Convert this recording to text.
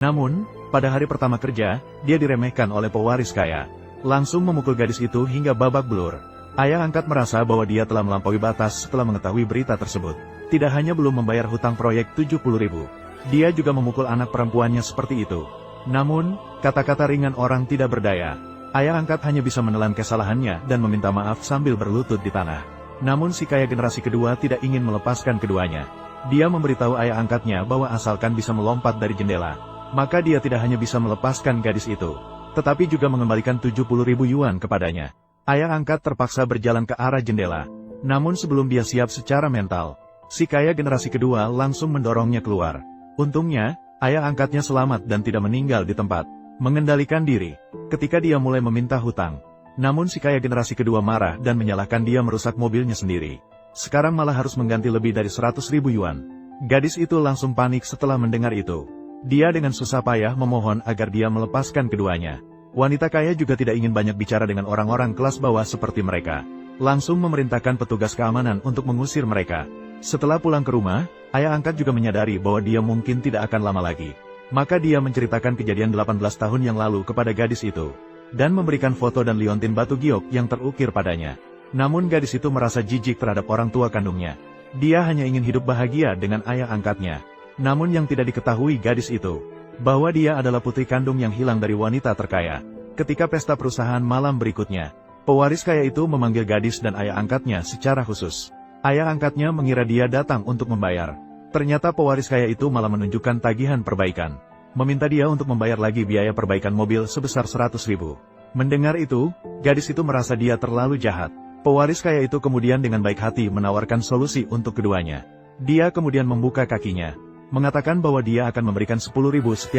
Namun, pada hari pertama kerja, dia diremehkan oleh pewaris kaya. Langsung memukul gadis itu hingga babak belur. Ayah angkat merasa bahwa dia telah melampaui batas setelah mengetahui berita tersebut. Tidak hanya belum membayar hutang proyek 70.000, dia juga memukul anak perempuannya seperti itu. Namun, kata-kata ringan orang tidak berdaya. Ayah angkat hanya bisa menelan kesalahannya dan meminta maaf sambil berlutut di tanah. Namun si kaya generasi kedua tidak ingin melepaskan keduanya. Dia memberitahu ayah angkatnya bahwa asalkan bisa melompat dari jendela, maka dia tidak hanya bisa melepaskan gadis itu, tetapi juga mengembalikan 70.000 yuan kepadanya. Ayah angkat terpaksa berjalan ke arah jendela. Namun sebelum dia siap secara mental, si kaya generasi kedua langsung mendorongnya keluar. Untungnya, ayah angkatnya selamat dan tidak meninggal di tempat. Mengendalikan diri, ketika dia mulai meminta hutang. Namun si kaya generasi kedua marah dan menyalahkan dia merusak mobilnya sendiri. Sekarang malah harus mengganti lebih dari 100.000 yuan. Gadis itu langsung panik setelah mendengar itu. Dia dengan susah payah memohon agar dia melepaskan keduanya. Wanita kaya juga tidak ingin banyak bicara dengan orang-orang kelas bawah seperti mereka. Langsung memerintahkan petugas keamanan untuk mengusir mereka. Setelah pulang ke rumah, ayah angkat juga menyadari bahwa dia mungkin tidak akan lama lagi. Maka dia menceritakan kejadian 18 tahun yang lalu kepada gadis itu, dan memberikan foto dan liontin batu giok yang terukir padanya. Namun gadis itu merasa jijik terhadap orang tua kandungnya. Dia hanya ingin hidup bahagia dengan ayah angkatnya. Namun yang tidak diketahui gadis itu, bahwa dia adalah putri kandung yang hilang dari wanita terkaya. Ketika pesta perusahaan malam berikutnya, pewaris kaya itu memanggil gadis dan ayah angkatnya secara khusus. Ayah angkatnya mengira dia datang untuk membayar. Ternyata pewaris kaya itu malah menunjukkan tagihan perbaikan. Meminta dia untuk membayar lagi biaya perbaikan mobil sebesar 100.000. Mendengar itu, gadis itu merasa dia terlalu jahat. Pewaris kaya itu kemudian dengan baik hati menawarkan solusi untuk keduanya. Dia kemudian membuka kakinya, mengatakan bahwa dia akan memberikan 10.000 setiap